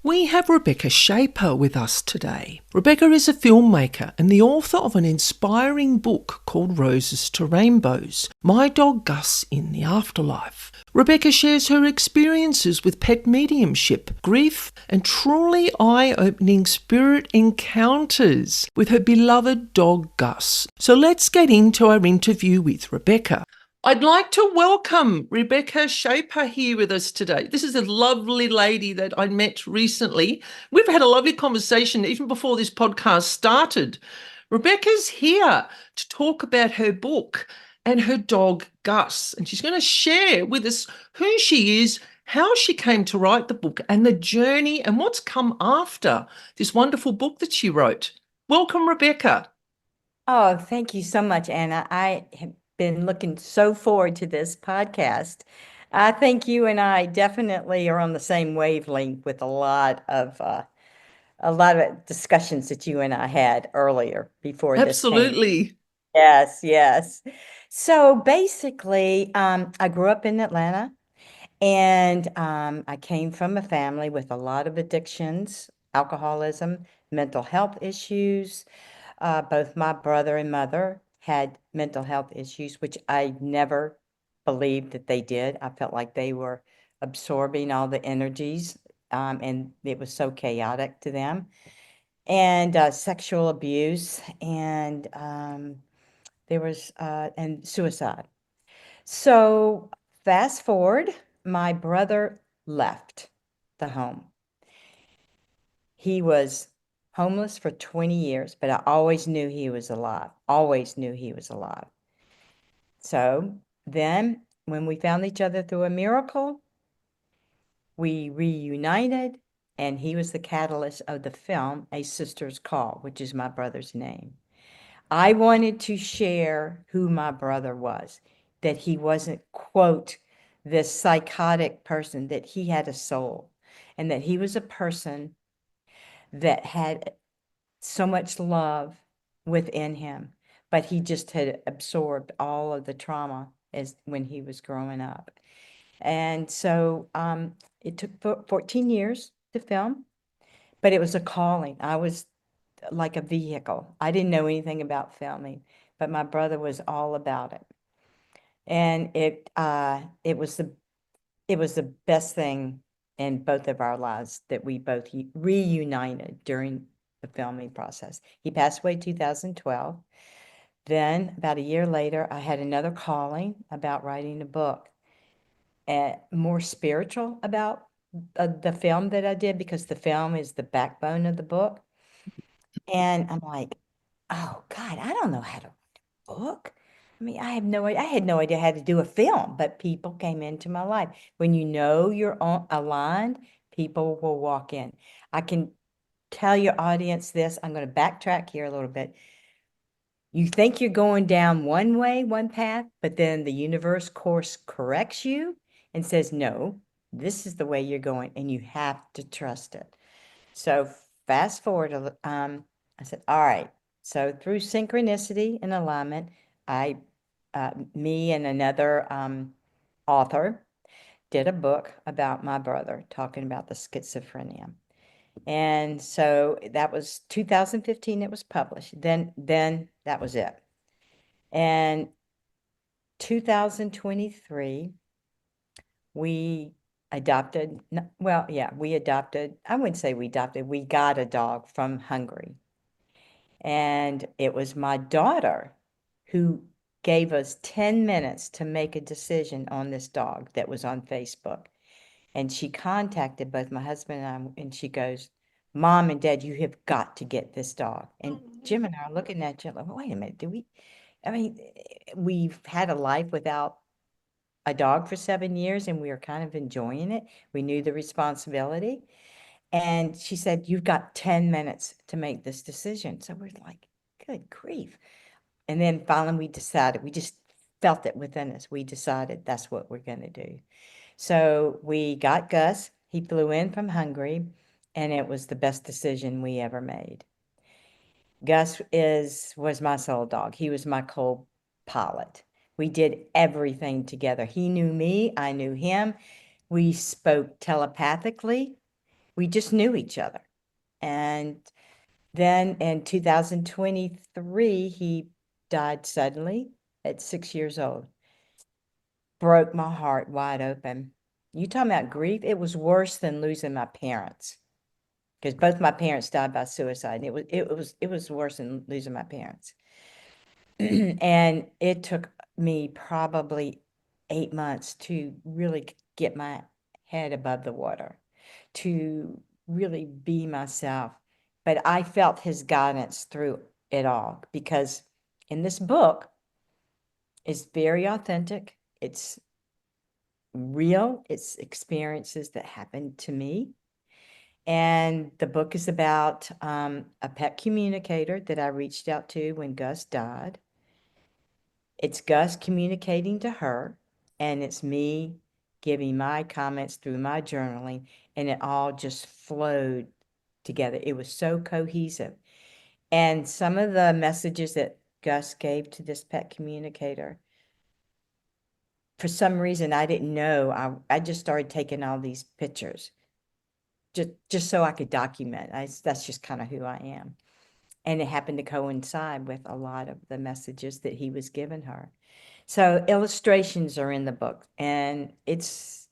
We have Rebecca Schaper with us today. Rebecca is a filmmaker and the author of an inspiring book called Roses to Rainbows, My Dog Gus in the Afterlife. Rebecca shares her experiences with pet mediumship, grief, and truly eye-opening spirit encounters with her beloved dog Gus. So let's get into our interview with Rebecca. I'd like to welcome Rebecca Schaper here with us today. This is a lovely lady that I met recently. We've had a lovely conversation even before this podcast started. Rebecca's here to talk about her book and her dog Gus, and she's going to share with us who she is, how she came to write the book, and the journey and what's come after this wonderful book that she wrote. Welcome, Rebecca. Oh, thank you so much, Anna. I have been looking so forward to this podcast. I think you and I definitely are on the same wavelength with a lot of discussions that you and I had earlier before this came. Absolutely. Yes, yes. So basically, I grew up in Atlanta, and I came from a family with a lot of addictions, alcoholism, mental health issues. Both my brother and mother had mental health issues, which I never believed that they did. I felt like they were absorbing all the energies, and it was so chaotic to them. And sexual abuse, and there was and suicide. So fast forward, my brother left the home. He was homeless for 20 years, but I always knew he was alive. Always knew he was alive. So then, when we found each other through a miracle, we reunited, and he was the catalyst of the film A Sister's Call, which is my brother's name. I wanted to share who my brother was, that he wasn't, quote, this psychotic person, that he had a soul, and that he was a person that had so much love within him, but he just had absorbed all of the trauma as when he was growing up. And so it took 14 years to film, but it was a calling. I was like a vehicle. I didn't know anything about filming, but my brother was all about it. And it was the best thing in both of our lives that we both reunited during the filming process. He passed away 2012. Then, about a year later, I had another calling about writing a book, more spiritual about the film that I did, because the film is the backbone of the book. And I'm like, oh God, I don't know how to book. I mean, I had no idea how to do a film, but people came into my life. When you know you're aligned, people will walk in. I can tell your audience this. I'm going to backtrack here a little bit. You think you're going down one way, one path, but then the universe course corrects you and says, no, this is the way you're going, and you have to trust it. So fast forward, I said, all right. So through synchronicity and alignment, me and another author did a book about my brother, talking about the schizophrenia. And so that was 2015, it was published. Then that was it. And 2023, we adopted, well, yeah, we adopted, I wouldn't say we adopted, we got a dog from Hungary. And it was my daughter who gave us 10 minutes to make a decision on this dog that was on Facebook. And she contacted both my husband and I, and she goes, Mom and Dad, you have got to get this dog. And Jim and I are looking at each other, like, wait a minute, I mean, we've had a life without a dog for 7 years, and we were kind of enjoying it. We knew the responsibility. And she said, you've got 10 minutes to make this decision. So we're like, good grief. And then finally we decided, we just felt it within us. We decided that's what we're going to do. So we got Gus. He flew in from Hungary, and it was the best decision we ever made. Gus was my soul dog. He was my co-pilot. We did everything together. He knew me, I knew him. We spoke telepathically. we just knew each other. And then in 2023, he died suddenly at 6 years old. Broke my heart wide open. You talking about grief? It was worse than losing my parents, because both my parents died by suicide. It was worse than losing my parents. And it took me probably 8 months to really get my head above the water, to really be myself. But I felt his guidance through it all, because in this book, it's very authentic. It's real. It's experiences that happened to me. And the book is about a pet communicator that I reached out to when Gus died. It's Gus communicating to her, and it's me giving my comments through my journaling, and it all just flowed together. It was so cohesive. And some of the messages that Gus gave to this pet communicator, for some reason I didn't know, I just started taking all these pictures just so I could document. That's just kind of who I am. And it happened to coincide with a lot of the messages that he was giving her. So illustrations are in the book, and it's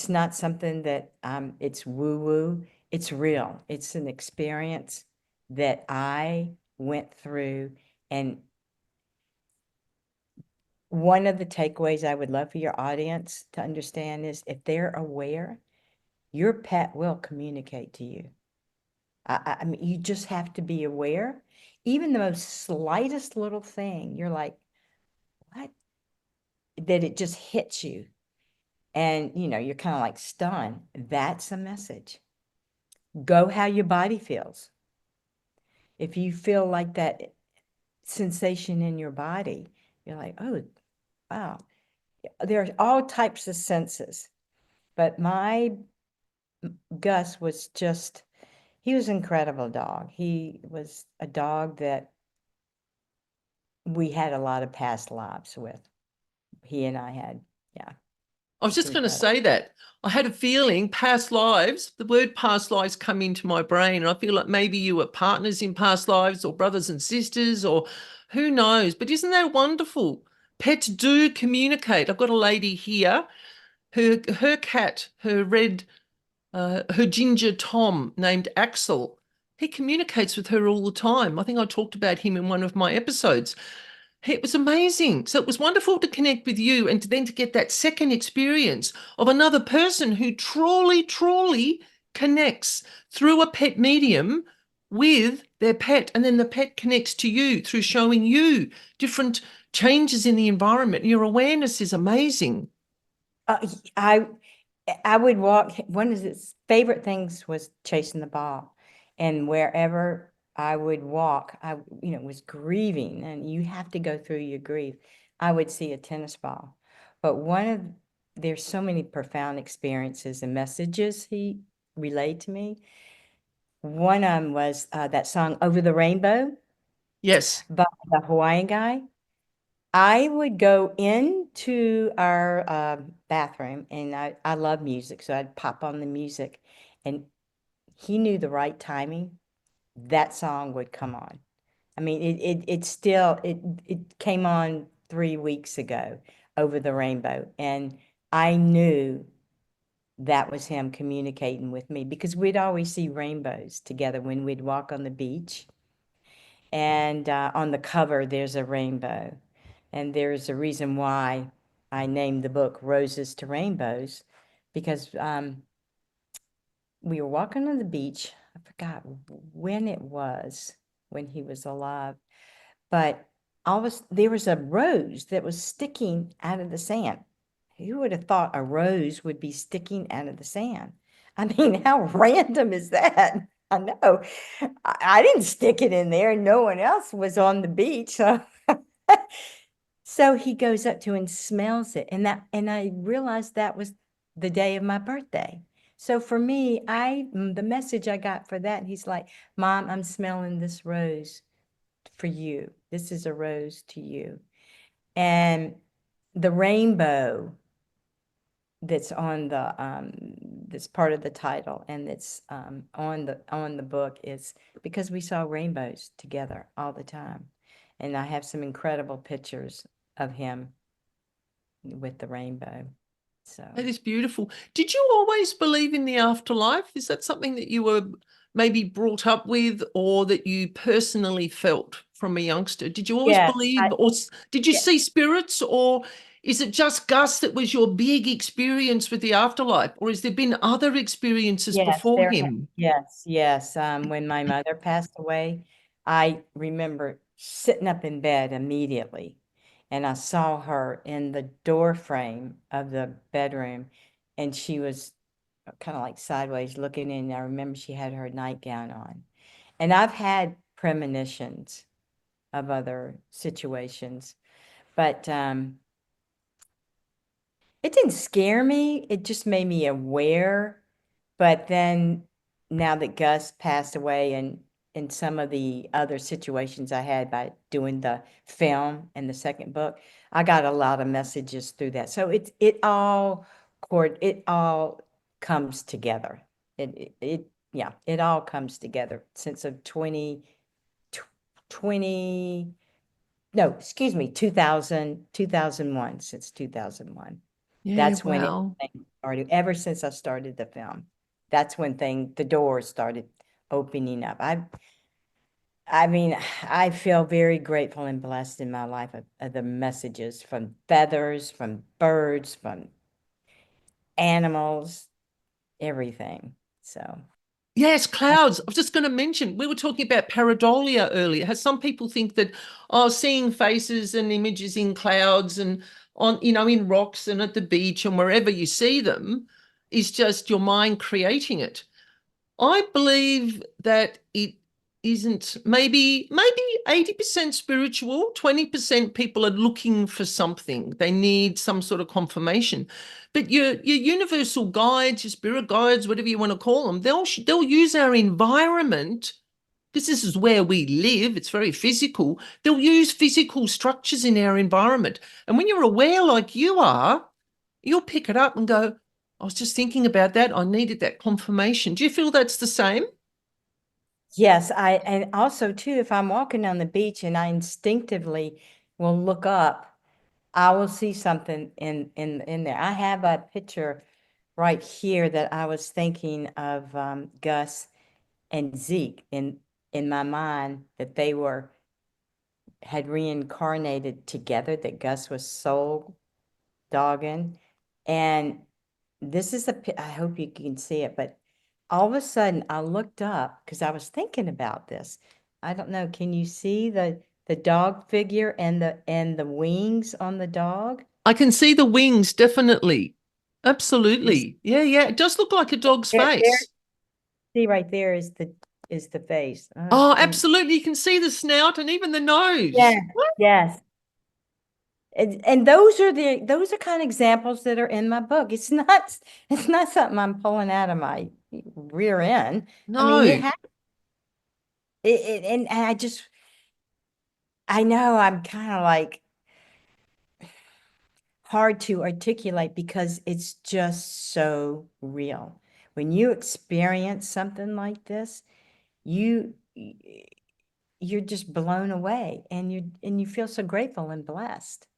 not something that it's woo-woo. It's real. It's an experience that I went through. And one of the takeaways I would love for your audience to understand is, if they're aware, your pet will communicate to you. I mean, you just have to be aware. Even the most slightest little thing, you're like, what? That it just hits you. And, you're kind of like stunned. That's a message. Go how your body feels. If you feel like that sensation in your body, you're like, oh, wow. There are all types of senses. But my Gus was he was an incredible dog. He was a dog that we had a lot of past lives with. He and I had, yeah, I was it's just going to incredible. say that. I had a feeling past lives, the word past lives come into my brain. And I feel like maybe you were partners in past lives, or brothers and sisters, or who knows. But isn't that wonderful? Pets do communicate. I've got a lady here, her cat, her ginger Tom named Axel. He communicates with her all the time. I think I talked about him in one of my episodes. It was amazing. So it was wonderful to connect with you, and then to get that second experience of another person who truly connects through a pet medium with their pet. And then the pet connects to you through showing you different changes in the environment. Your awareness is amazing. I I would walk. One of his favorite things was chasing the ball, and wherever I would walk, I was grieving, and you have to go through your grief. I would see a tennis ball, but there's so many profound experiences and messages he relayed to me. One of them was that song "Over the Rainbow" Yes. by the Hawaiian guy. I would go into our bathroom, and I love music, so I'd pop on the music, and he knew the right timing. That song would come on. I mean, it came on 3 weeks ago, Over the Rainbow, and I knew that was him communicating with me, because we'd always see rainbows together when we'd walk on the beach. And on the cover, there's a rainbow. And there's a reason why I named the book Roses to Rainbows, because we were walking on the beach. I forgot when it was, when he was alive, but there was a rose that was sticking out of the sand. Who would have thought a rose would be sticking out of the sand? I mean, how random is that? I know. I didn't stick it in there, and no one else was on the beach. So, so he goes up to and smells it. And I realized that was the day of my birthday. So for me, the message I got for that, he's like, Mom, I'm smelling this rose for you. This is a rose to you. And the rainbow that's on the that's part of the title, and it's on the book, is because we saw rainbows together all the time. And I have some incredible pictures of him with the rainbow. So That is beautiful. Did you always believe in the afterlife? Is that something that you were maybe brought up with or that you personally felt from a youngster? Did you always yes, believe, or did you yeah, see spirits, or is it just Gus that was your big experience with the afterlife, or has there been other experiences yes, before him? yes. When my mother passed away, I remember sitting up in bed immediately, and I saw her in the door frame of the bedroom, and she was kind of like sideways looking in. I remember she had her nightgown on. And I've had premonitions of other situations, but it didn't scare me. It just made me aware. But then now that Gus passed away, and in some of the other situations I had by doing the film and the second book, I got a lot of messages through that. So it all comes together. Yeah, it all comes together since of 20, no, excuse me, 2001, since 2001. Yeah, That's when wow. everything started. Ever since I started the film, that's when the doors started opening up. I mean, I feel very grateful and blessed in my life of the messages from feathers, from birds, from animals, everything. So, Yes, I- clouds. I was just going to mention, we were talking about pareidolia earlier. How some people think that, oh, seeing faces and images in clouds and on, in rocks and at the beach and wherever you see them is just your mind creating it. I believe that it isn't, maybe 80% spiritual, 20% people are looking for something. They need some sort of confirmation. But your universal guides, your spirit guides, whatever you want to call them, they'll use our environment because this is where we live. It's very physical. They'll use physical structures in our environment. And when you're aware like you are, you'll pick it up and go, I was just thinking about that. I needed that confirmation. Do you feel that's the same? yes, and also too, if I'm walking on the beach and I instinctively will look up, I will see something in there. I have a picture right here that I was thinking of Gus and Zeke in my mind, that they had reincarnated together, that Gus was soul dogging. And this is I hope you can see it, but all of a sudden I looked up because I was thinking about this. I don't know, can you see the dog figure and the wings on the dog? I can see the wings, definitely. You Absolutely. Yeah, yeah. It does look like a dog's there, face. see right there is the face. Oh, And absolutely. You can see the snout and even the yeah, nose. yes. And those are kind of examples that are in my book. It's not something I'm pulling out of my rear end. I mean, No. and I know I'm kind of like hard to articulate because it's just so real. When you experience something like this, you you're just blown away, and you feel so grateful and blessed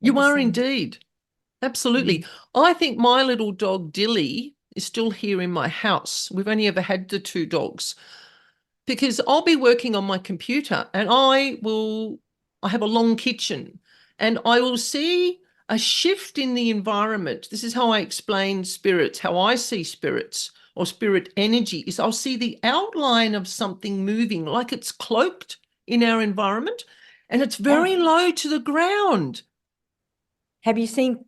at You the are same indeed. time. Absolutely. I think my little dog, Dilly, is still here in my house. We've only ever had the two dogs. Because I'll be working on my computer and I have a long kitchen and I will see a shift in the environment. This is how I explain spirits, how I see spirits or spirit energy is I'll see the outline of something moving like it's cloaked in our environment and it's Yeah. very low to the ground. Have you seen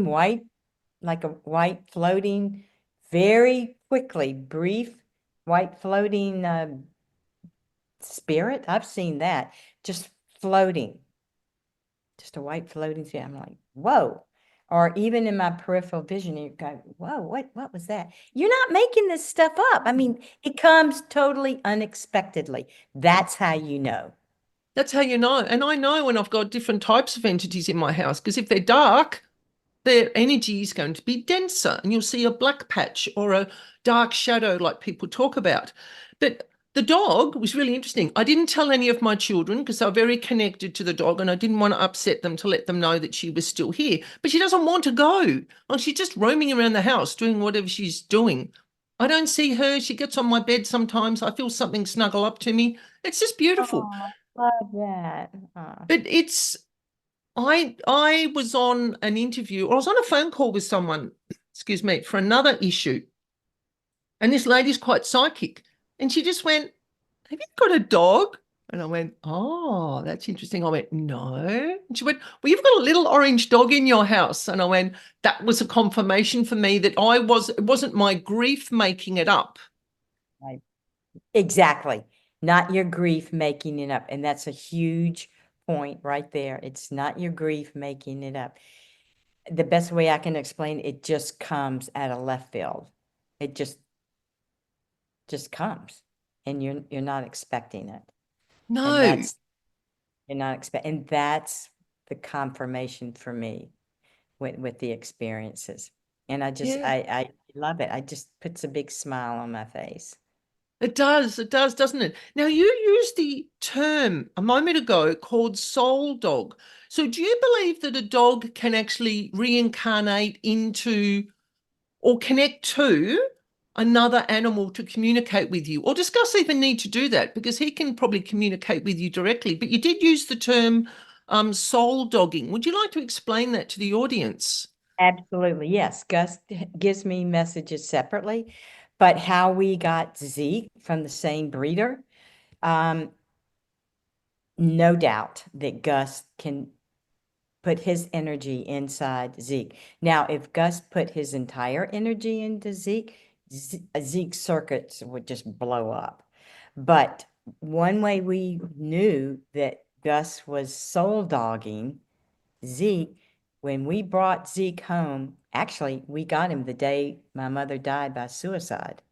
white, like a white floating, very quickly, brief white floating spirit? I've seen that just floating, just a white floating spirit. I'm like, whoa. Or even in my peripheral vision, you go, whoa, what was that? You're not making this stuff up. I mean, it comes totally unexpectedly. That's how you know. That's how you know. And I know when I've got different types of entities in my house because if they're dark, their energy is going to be denser and you'll see a black patch or a dark shadow like people talk about. But the dog was really interesting. I didn't tell any of my children because they were very connected to the dog and I didn't want to upset them to let them know that she was still here. But she doesn't want to go. Like she's just roaming around the house doing whatever she's doing. I don't see her. She gets on my bed sometimes. I feel something snuggle up to me. It's just beautiful. Oh, love that. Oh, But it's I was on an interview, or I was on a phone call with someone, excuse me, for another issue. And this lady's quite psychic. And she just went, "Have you got a dog?" And I went, "Oh, that's interesting." I went, "No." And she went, "Well, you've got a little orange dog in your house." And I went, that was a confirmation for me that it wasn't my grief making it up. right. Exactly. Not your grief making it up. And that's a huge point right there. It's not your grief making it up. The best way I can explain it just comes out of left field. It just comes and you're not expecting it. And No. that's you're not expect and that's the confirmation for me with the experiences. And Yeah. I love it. I just puts a big smile on my face. It does, doesn't it? Now, you used the term a moment ago called soul dog. So, do you believe that a dog can actually reincarnate into or connect to another animal to communicate with you? Or does Gus even need to do that? Because he can probably communicate with you directly. But you did use the term soul dogging. Would you like to explain that to the audience? Absolutely. Yes. Gus gives me messages separately, but how we got Zeke from the same breeder, um, no doubt that Gus can put his energy inside Zeke. Now, if Gus put his entire energy into Zeke, Zeke's circuits would just blow up. But one way we knew that Gus was soul dogging Zeke, when we brought Zeke home, actually, we got him the day my mother died by suicide.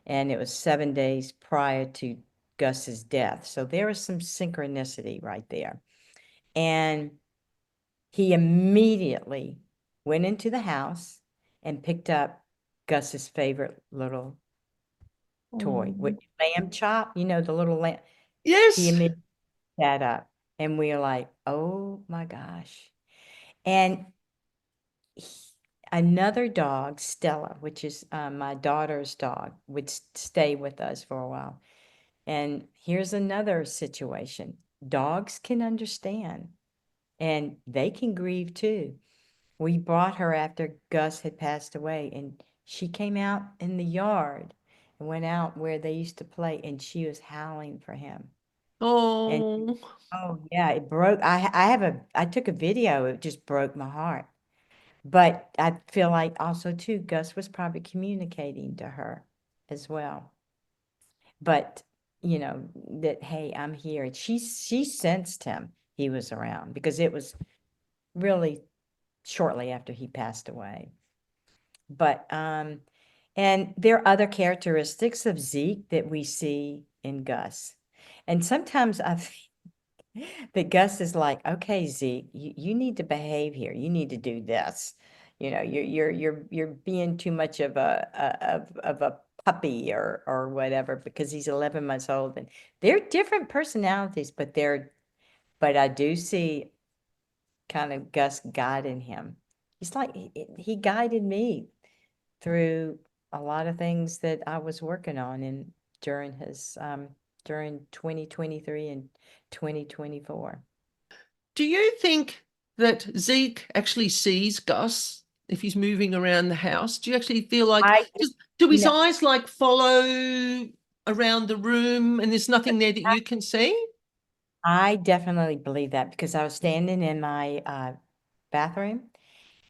And it was 7 days prior to Gus's death. So there was some synchronicity right there. And he immediately went into the house and picked up Gus's favorite little toy, Oh. with lamb chop, the little lamb. He Yes. immediately picked that up. And we were like, oh my gosh. And another dog, Stella, which is my daughter's dog, would stay with us for a while. And here's another situation. Dogs can understand and they can grieve too. We brought her after Gus had passed away, and she came out in the yard and went out where they used to play, and she was howling for him. And Oh. oh yeah, it broke. I took a video. It just broke my heart. But I feel like also too, Gus was probably communicating to her as well. But that hey, I'm here. And she sensed him. He was around because it was really shortly after he passed away. But and there are other characteristics of Zeke that we see in Gus. And sometimes I think that Gus is like, okay, Zeke, you need to behave here. You need to do this. You're being too much of a puppy or whatever because he's 11 months old. And they're different personalities, but I do see kind of Gus guiding him. He's like he guided me through a lot of things that I was working on in during his during 2023 and 2024. Do you think that Zeke actually sees Gus if he's moving around the house? Do you actually feel like, I do his no, eyes like follow around the room and there's nothing there that you can see? I definitely believe that because I was standing in my bathroom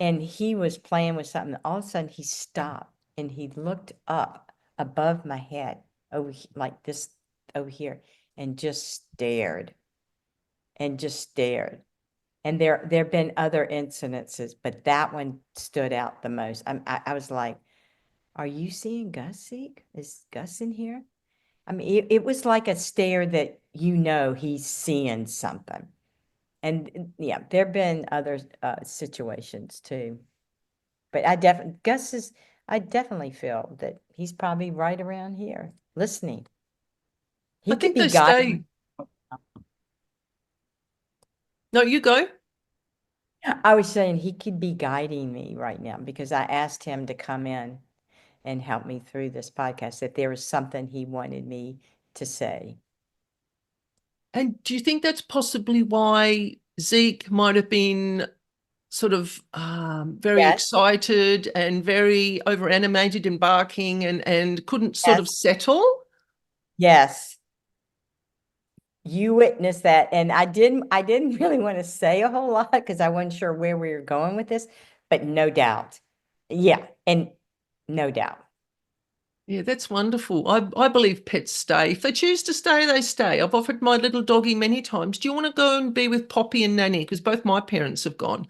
and he was playing with something. All of a sudden he stopped and he looked up above my head over like this over here and just stared. And there have been other incidences, but that one stood out the most. I was like, "Are you seeing Gus Seek? Is Gus in here?" I mean, it was like a stare that he's seeing something. And yeah, there have been other situations too. But I definitely feel that he's probably right around here listening. I He could think be they guiding. stay. No, you go. I was saying he could be guiding me right now because I asked him to come in and help me through this podcast if there was something he wanted me to say. And do you think that's possibly why Zeke might have been sort of very Yes, excited and very over animated and barking and couldn't sort of yes, settle? yes. You witnessed that, and I didn't really want to say a whole lot because I wasn't sure where we were going with this, but no doubt. Yeah, and no doubt. Yeah, that's wonderful. I believe pets stay. If they choose to stay, they stay. I've offered my little doggy many times, do you want to go and be with Poppy and Nanny? Because both my parents have gone.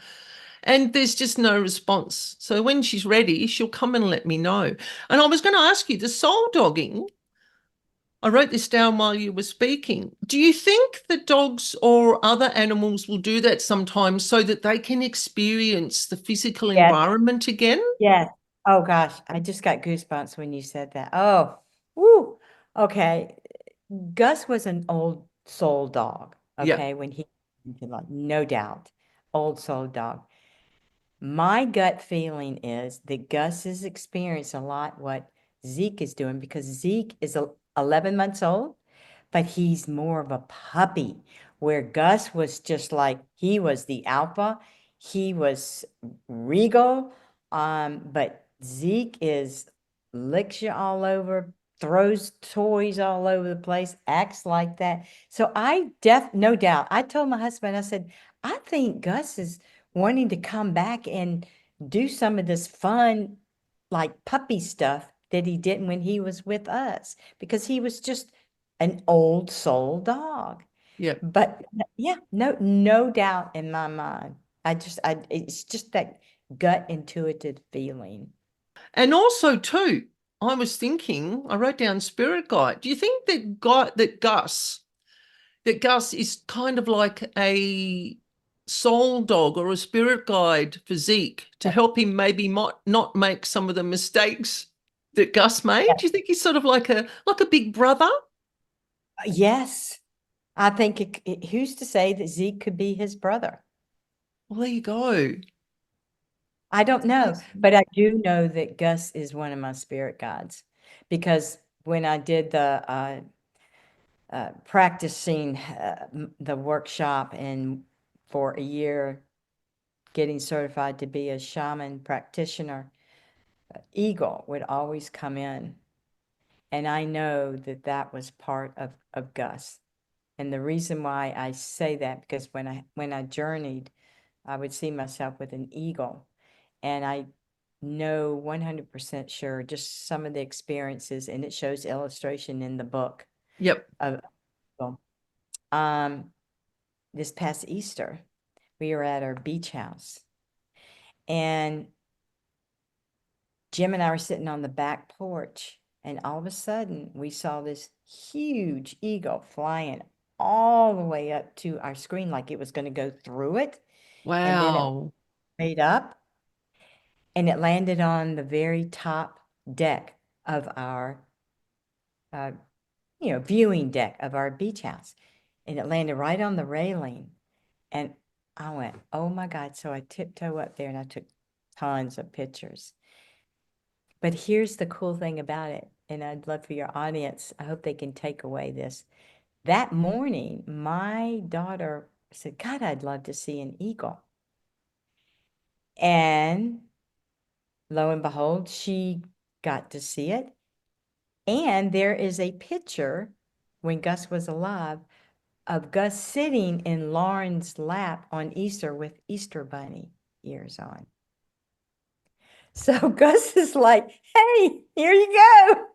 And there's just no response. So when she's ready, she'll come and let me know. And I was going to ask you, the soul dogging, I wrote this down while you were speaking. Do you think that dogs or other animals will do that sometimes so that they can experience the physical Yes, environment again? yes. Oh gosh, I just got goosebumps when you said that. Oh, woo. Okay. Gus was an old soul dog, Yeah. okay, when he, no doubt, old soul dog. My gut feeling is that Gus is experiencing a lot what Zeke is doing because Zeke is 11 months old, but he's more of a puppy, where Gus was just like he was the alpha, he was regal, but Zeke is licks you all over, throws toys all over the place, acts like that. So no doubt, I told my husband, I said, I think Gus is wanting to come back and do some of this fun, like puppy stuff that he didn't when he was with us, because he was just an old soul dog. Yeah. But yeah, no doubt in my mind. It's just that gut intuitive feeling. And also, too, I was thinking, I wrote down spirit guide. Do you think that Gus is kind of like a soul dog or a spirit guide for Zeke to Yeah. help him maybe not make some of the mistakes that Gus made? Yeah. Do you think he's sort of like a big brother? Yes, I think who's to say that Zeke could be his brother? Well, there you go. I don't know, That's- but I do know that Gus is one of my spirit guides because when I did the practicing the workshop and for a year getting certified to be a shaman practitioner, Eagle would always come in. And I know that that was part of Gus. And the reason why I say that, because when I journeyed, I would see myself with an eagle. And I know 100% sure just some of the experiences, and it shows illustration in the book Yep. of um this past Easter, we were at our beach house, and Jim and I were sitting on the back porch, and all of a sudden we saw this huge eagle flying all the way up to our screen like it was going to go through it, and then it Wow. made up and it landed on the very top deck of our uh, viewing deck of our beach house. And it landed right on the railing. And I went, oh my God. So I tiptoe up there and I took tons of pictures. But here's the cool thing about it. And I'd love for your audience, I hope they can take away this. That morning, my daughter said, God, I'd love to see an eagle. And lo and behold, she got to see it. And there is a picture when Gus was alive of Gus sitting in Lauren's lap on Easter with Easter Bunny ears on. So Gus is like, hey, here you go.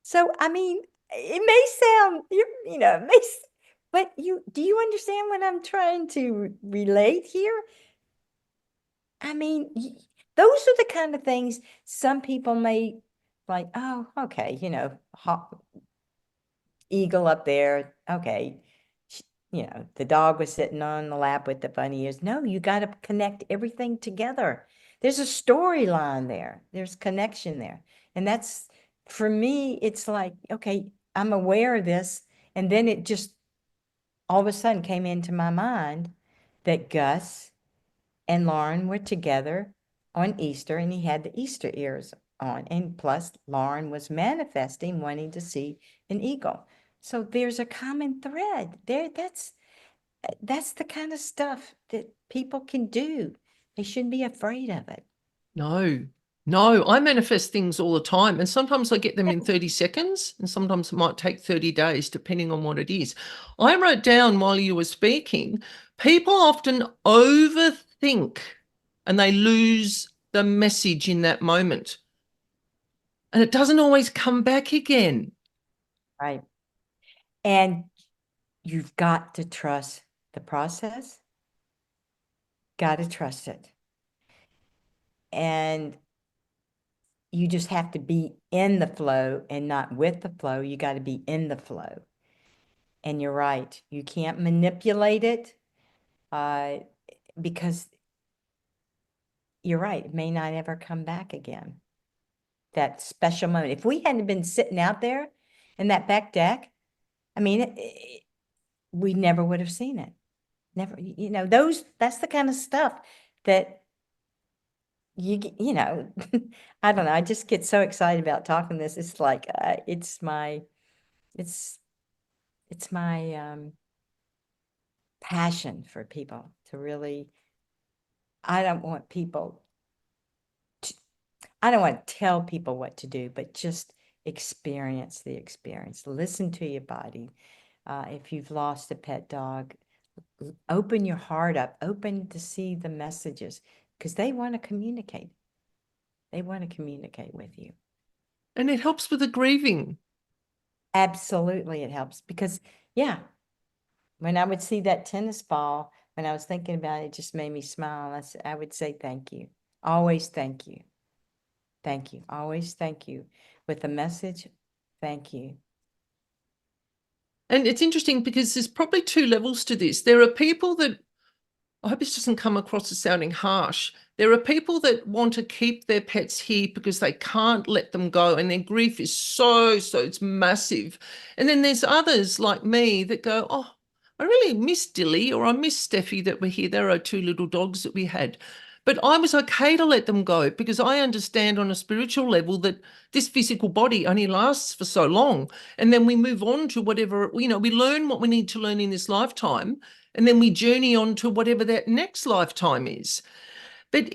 So, I mean, it may sound, it may, but do you understand what I'm trying to relate here? I mean, those are the kind of things some people may like, oh, okay, eagle up there. Okay. The dog was sitting on the lap with the bunny ears. No, you got to connect everything together. there's a storyline there. There's connection there. And that's, for me, it's like, okay, I'm aware of this. And then it just all of a sudden came into my mind that Gus and Lauren were together on Easter, and he had the Easter ears on. And plus, Lauren was manifesting, wanting to see an eagle. So there's a common thread there. That's the kind of stuff that people can do. They shouldn't be afraid of it. No, no, I manifest things all the time. And sometimes I get them in 30 seconds, and sometimes it might take 30 days, depending on what it is. I wrote down while you were speaking, people often overthink and they lose the message in that moment. And it doesn't always come back again. Right. And you've got to trust the process. Got to trust it. And you just have to be in the flow and not with the flow. You got to be in the flow. And you're right. You can't manipulate it because you're right. It may not ever come back again. That special moment. If we hadn't been sitting out there in that back deck, I mean, we never would have seen it. Never, that's the kind of stuff that you know, I don't know. I just get so excited about talking this. It's like, it's, it's my passion for people to really, I don't want people to, I don't want to tell people what to do, but just experience the experience. Listen to your body. If you've lost a pet dog, open your heart up, open to see the messages because they want to communicate. They want to communicate with you. And it helps with the grieving. Absolutely, it helps because, yeah, when I would see that tennis ball, when I was thinking about it, it just made me smile. I would say thank you. Always thank you. Thank you. Always thank you. With the message, thank you. And it's interesting because there's probably two levels to this. There are people that, I hope this doesn't come across as sounding harsh. There are people that want to keep their pets here because they can't let them go and their grief is it's massive. And then there's others like me that go, oh, I really miss Dilly or I miss Steffi that were here. There are two little dogs that we had. But I was okay to let them go because I understand on a spiritual level that this physical body only lasts for so long. And then we move on to whatever, we learn what we need to learn in this lifetime. And then we journey on to whatever that next lifetime is. But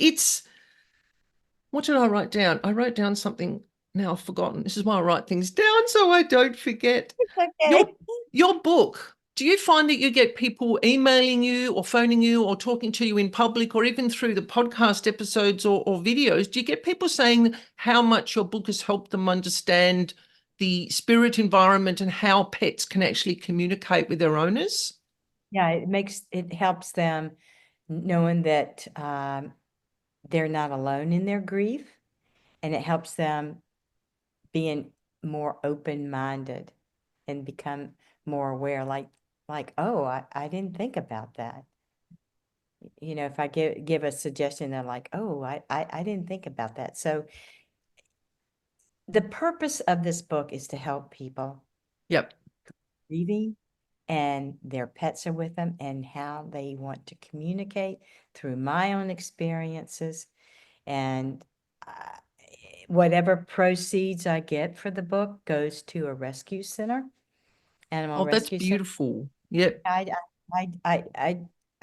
what did I write down? I wrote down something, now I've forgotten. This is why I write things down so I don't forget. Your, Okay. your book, do you find that you get people emailing you or phoning you or talking to you in public or even through the podcast episodes or videos? Do you get people saying how much your book has helped them understand the spirit environment and how pets can actually communicate with their owners? Yeah, it helps them knowing that they're not alone in their grief, and it helps them being more open-minded and become more aware, oh, I didn't think about that. If I give a suggestion, they're like, oh, I didn't think about that. So the purpose of this book is to help people Yep. grieving and their pets are with them and how they want to communicate through my own experiences. And whatever proceeds I get for the book goes to a rescue center, animal Oh, that's rescue center. beautiful. Yep. I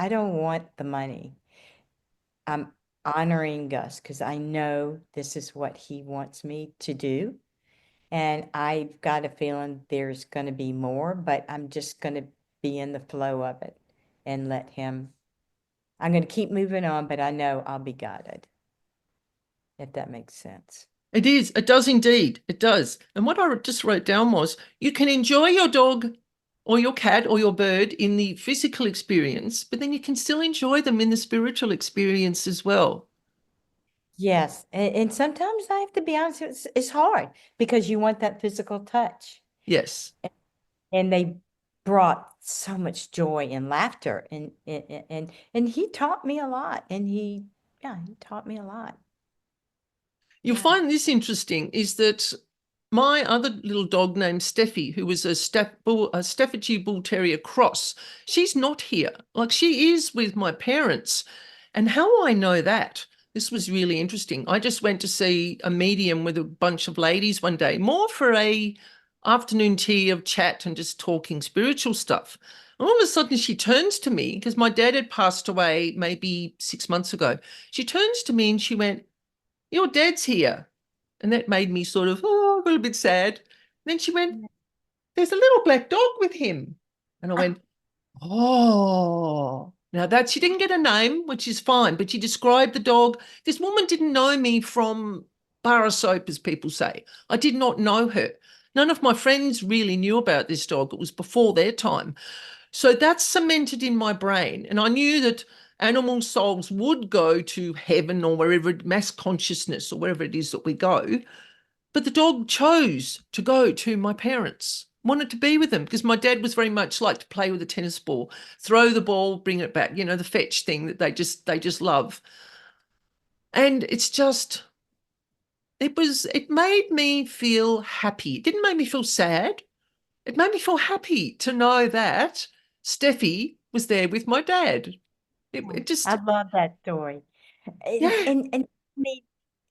don't want the money. I'm honoring Gus because I know this is what he wants me to do. And I've got a feeling there's going to be more, but I'm just going to be in the flow of it and let him. I'm going to keep moving on, but I know I'll be guided, if that makes sense. It is. It does indeed. It does. And what I just wrote down was you can enjoy your dog or your cat or your bird in the physical experience, but then you can still enjoy them in the spiritual experience as well. Yes. And sometimes I have to be honest, it's hard because you want that physical touch. Yes. And they brought so much joy and laughter and he taught me a lot and he yeah, he taught me a lot. You'll Yeah. find this interesting is that my other little dog named Steffi, who was a Staffordshire Bull Terrier cross, she's not here. Like she is with my parents. And how I know that, this was really interesting. I just went to see a medium with a bunch of ladies one day, more for a afternoon tea of chat and just talking spiritual stuff. And all of a sudden she turns to me because my dad had passed away maybe 6 months ago. She turns to me and she went, "Your dad's here." And that made me sort of, a little bit sad. And then she went, "There's a little black dog with him." And I Ah, went, "Oh." Now that she didn't get a name, which is fine, but she described the dog. This woman didn't know me from bar of soap, as people say. I did not know her. None of my friends really knew about this dog. It was before their time. So that's cemented in my brain. And I knew that animal souls would go to heaven or wherever, mass consciousness or wherever it is that we go. But the dog chose to go to my parents, wanted to be with them because my dad was very much like to play with a tennis ball, throw the ball, bring it back, the fetch thing that they just love. And it made me feel happy. It didn't make me feel sad. It made me feel happy to know that Steffi was there with my dad. It I just, love that story. yeah. And me,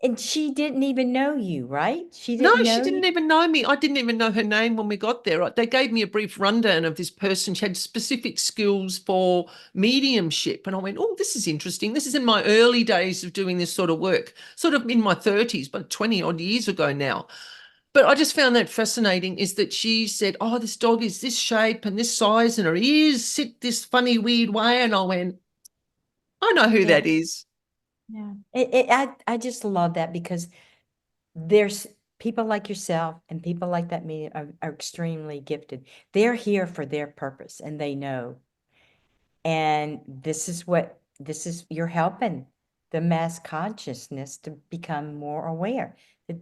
and she didn't even know you, right? She No, didn't she know you. didn't even know me. I didn't even know her name when we got there. They gave me a brief rundown of this person. She had specific skills for mediumship. And I went, "Oh, this is interesting." This is in my early days of doing this sort of work, sort of in my 30s, but 20 odd years ago now. But I just found that fascinating is that she said, "Oh, this dog is this shape and this size and her ears sit this funny, weird way." And I went, "I know who Yeah, that is." yeah. I just love that because there's people like yourself and people like that medium are extremely gifted. They're here for their purpose and they know. And you're helping the mass consciousness to become more aware that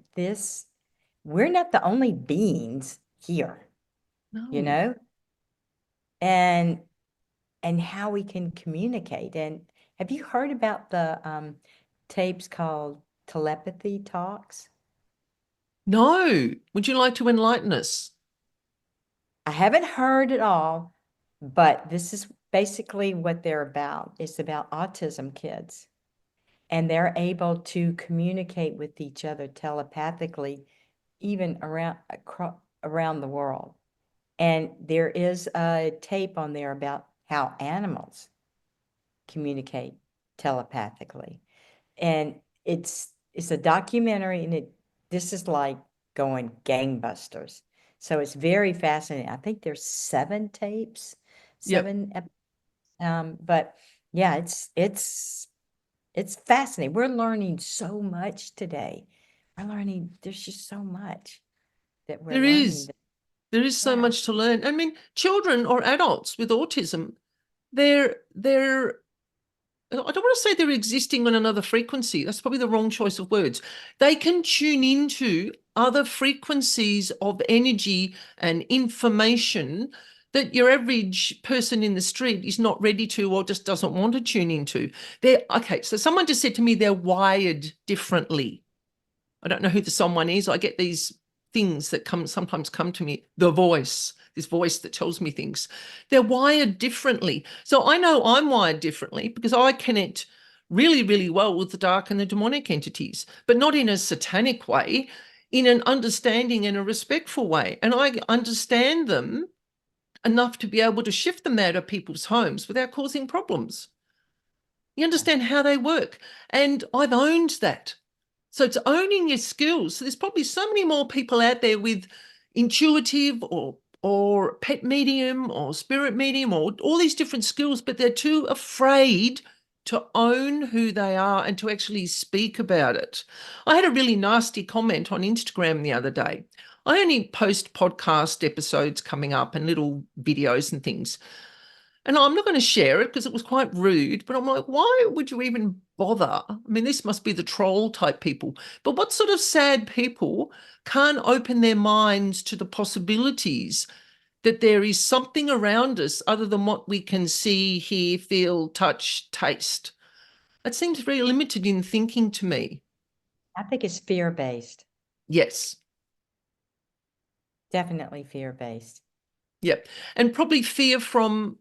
we're not the only beings here, you No. know, and how we can communicate. And have you heard about the tapes called telepathy talks? No. Would you like to enlighten us? I haven't heard it all, but this is basically what they're about. It's about autism kids, and they're able to communicate with each other telepathically, even around the world. And there is a tape on there about how animals communicate telepathically. And it's a documentary, and this is like going gangbusters. So it's very fascinating. I think there's 7 tapes, Yep. but yeah, it's fascinating. We're learning so much today. There's just so much that we're There learning. is. There is so Yeah. much to learn. I mean, children or adults with autism, they're I don't want to say they're existing on another frequency. That's probably the wrong choice of words. They can tune into other frequencies of energy and information that your average person in the street is not ready to or just doesn't want to tune into. They're okay. So someone just said to me they're wired differently. I don't know who the someone is. I get these things that sometimes come to me, this voice that tells me things. They're wired differently. So I know I'm wired differently because I connect really, really well with the dark and the demonic entities, but not in a satanic way, in an understanding and a respectful way. And I understand them enough to be able to shift them out of people's homes without causing problems. You understand how they work. And I've owned that. So it's owning your skills. So there's probably so many more people out there with intuitive or pet medium or spirit medium or all these different skills, but they're too afraid to own who they are and to actually speak about it. I had a really nasty comment on Instagram the other day. I only post podcast episodes coming up and little videos and things. And I'm not going to share it because it was quite rude, but I'm like, why would you even bother? I mean, this must be the troll type people. But what sort of sad people can't open their minds to the possibilities that there is something around us other than what we can see, hear, feel, touch, taste? It seems very limited in thinking to me. I think it's fear-based, Yes. definitely fear-based. Yep. And probably fear from,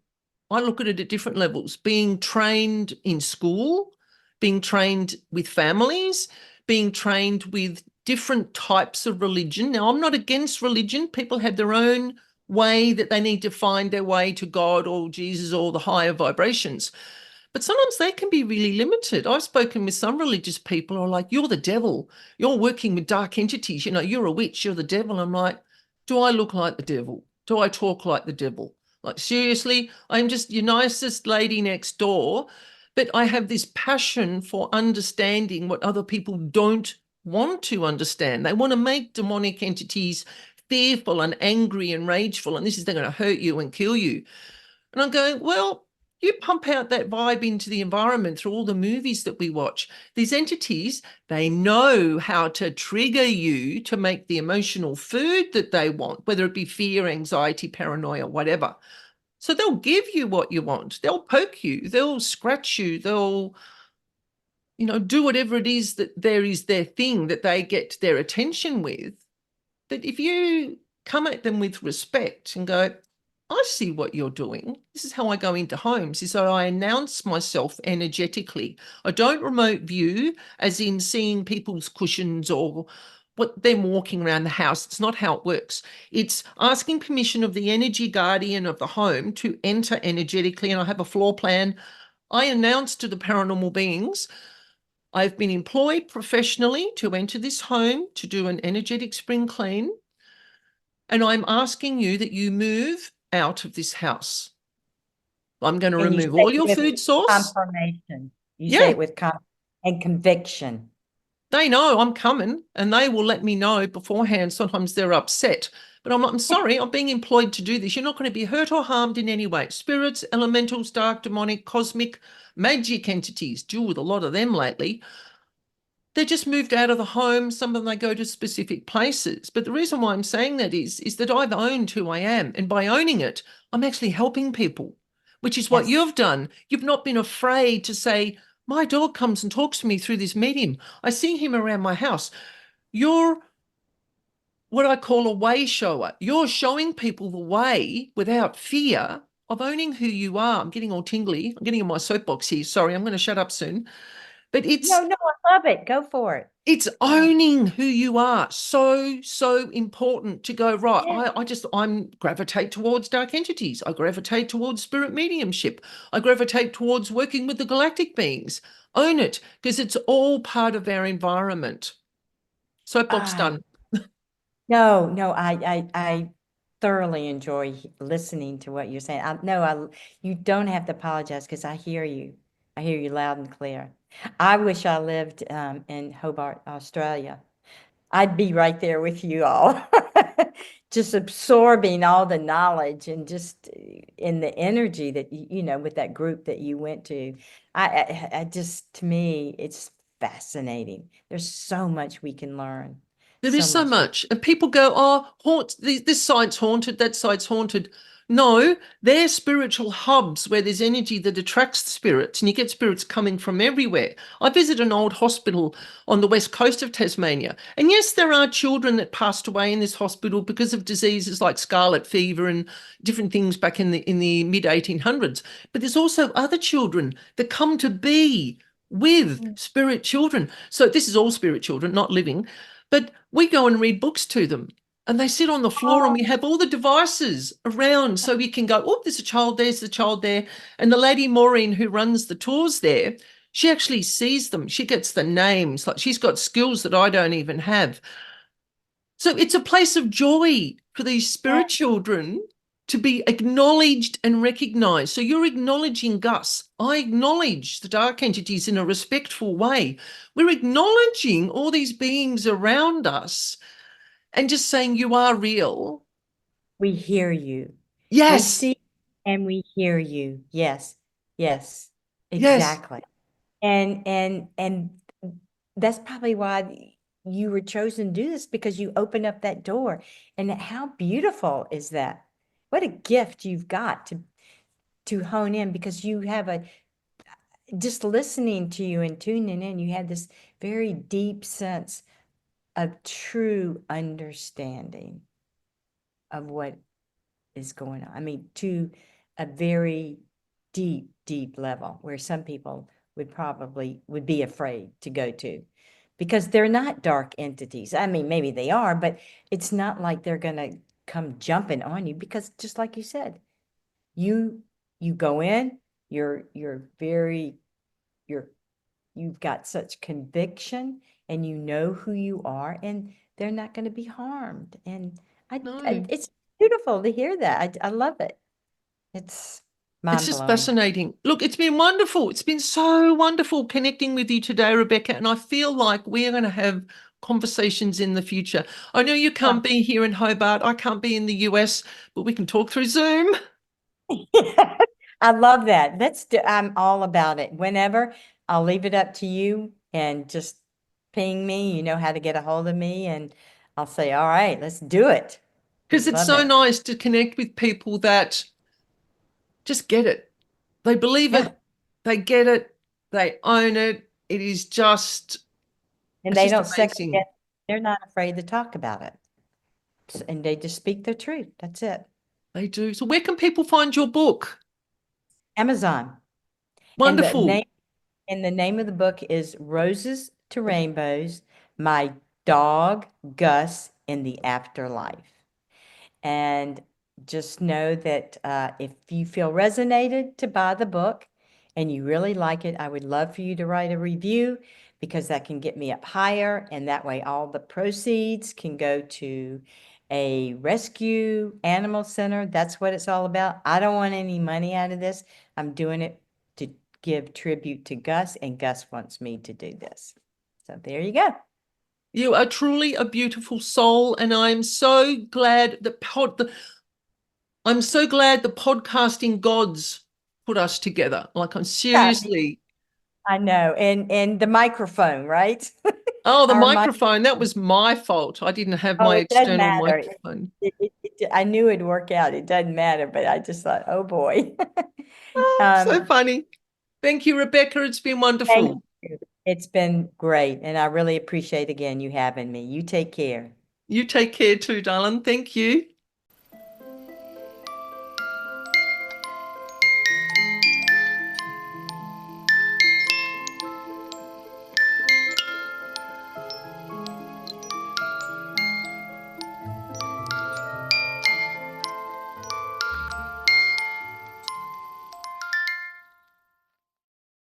I look at it at different levels, being trained in school, being trained with families, being trained with different types of religion. Now, I'm not against religion. People have their own way that they need to find their way to God or Jesus or the higher vibrations. But sometimes they can be really limited. I've spoken with some religious people who are like, you're the devil. You're working with dark entities. You know, you're a witch. You're the devil. I'm like, do I look like the devil? Do I talk like the devil? Like, seriously, I'm just your nicest lady next door. But I have this passion for understanding what other people don't want to understand. They want to make demonic entities fearful and angry and rageful. And this is, they're going to hurt you and kill you. And I'm going, well, you pump out that vibe into the environment through all the movies that we watch. These entities, they know how to trigger you to make the emotional food that they want, whether it be fear, anxiety, paranoia, whatever. So they'll give you what you want. They'll poke you. They'll scratch you. They'll, do whatever it is that there is their thing that they get their attention with. But if you come at them with respect and go, I see what you're doing. This is how I go into homes, is that I announce myself energetically. I don't remote view, as in seeing people's cushions or what them walking around the house. It's not how it works. It's asking permission of the energy guardian of the home to enter energetically. And I have a floor plan. I announce to the paranormal beings, I've been employed professionally to enter this home to do an energetic spring clean. And I'm asking you that you move out of this house. I'm going to And you remove say all it your with food source. confirmation. You say Yeah, it with and conviction. they know I'm coming and they will let me know beforehand. Sometimes they're upset, but I'm sorry, I'm being employed to do this. You're not going to be hurt or harmed in any way. Spirits, elementals, dark, demonic, cosmic, magic entities, deal with a lot of them lately. They're just moved out of the home. Some of them, they go to specific places. But the reason why I'm saying that is that I've owned who I am. And by owning it, I'm actually helping people, which is what Yes. you've done. You've not been afraid to say, my dog comes and talks to me through this medium. I see him around my house. You're what I call a way shower. You're showing people the way without fear of owning who you are. I'm getting all tingly. I'm getting in my soapbox here. Sorry, I'm going to shut up soon. But No, no, I love it. Go for it. it's Yeah. owning who you are. So important to go, right. Yeah. I'm gravitate towards dark entities. I gravitate towards spirit mediumship. I gravitate towards working with the galactic beings. Own it, because it's all part of our environment. Soapbox Ah, done. no, no, I thoroughly enjoy listening to what you're saying. You don't have to apologize because I hear you. I hear you loud and clear. I wish I lived in Hobart, Australia. I'd be right there with you all, just absorbing all the knowledge and just in the energy that with that group that you went to. I just, to me, it's fascinating. There's so much we can learn, There so is so much. much. And people go, oh, this site's haunted, that site's haunted. No, they're spiritual hubs where there's energy that attracts the spirits, and you get spirits coming from everywhere. I visited an old hospital on the west coast of Tasmania. And yes, there are children that passed away in this hospital because of diseases like scarlet fever and different things back in the mid 1800s. But there's also other children that come to be with Mm. spirit children. So this is all spirit children, not living. But we go and read books to them and they sit on the floor and we have all the devices around so we can go, oh, there's a child there, there's a child there. And the lady Maureen who runs the tours there, she actually sees them. She gets the names. Like she's got skills that I don't even have. So it's a place of joy for these Yeah, spirit children to be acknowledged and recognized. So you're acknowledging Gus. I acknowledge the dark entities in a respectful way. We're acknowledging all these beings around us and just saying you are real. we hear you. We Yes, see and we hear you. Yes, yes, yes. exactly. And that's probably why you were chosen to do this, because you opened up that door. And how beautiful is that? What a gift you've got to hone in, because you have just listening to you and tuning in, you had this very deep sense of true understanding of what is going on. I mean, to a very deep, deep level where some people would be afraid to go to because they're not dark entities. I mean, maybe they are, but it's not like they're going to come jumping on you because just like you said, you you go in, you're very you're you've got such conviction and you know who you are and they're not going to be harmed. And No. it's beautiful to hear that. I love it. It's It's mind just blowing. fascinating. Look, it's been wonderful. It's been so wonderful connecting with you today, Rebecca. And I feel like we're going to have conversations in the future. I know you can't be here in Hobart. I can't be in the US, but we can talk through Zoom. I love that. I'm all about it. Whenever, I'll leave it up to you and just ping me. You know how to get a hold of me, and I'll say, all right, let's do it. Because it's Love so it. nice to connect with people that just get it. They believe Yeah. it. They get it. They own it. And it's they just don't second guess. amazing. They're not afraid to talk about it. And they just speak their truth. That's it. They do. So where can people find your book? Amazon. And Wonderful. the name of the book is Roses to Rainbows, My Dog Gus in the Afterlife. And just know that if you feel resonated to buy the book and you really like it, I would love for you to write a review because that can get me up higher. And that way, all the proceeds can go to a rescue animal center. That's what it's all about. I don't want any money out of this. I'm doing it to give tribute to Gus, and Gus wants me to do this. So there you go. You are truly a beautiful soul, and I'm so glad the podcasting gods put us together. Like I'm Yeah, seriously. I know. And the microphone, right? Oh, the Our mic. microphone, that was my fault. I didn't have Oh, my it doesn't external matter. microphone. I knew it'd work out. It doesn't matter, but I just thought, oh boy. Oh, so Um, funny. Thank you, Rebecca. It's been thank wonderful. you. It's been great, and I really appreciate again you having me. You take care. You take care too, darling. Thank you.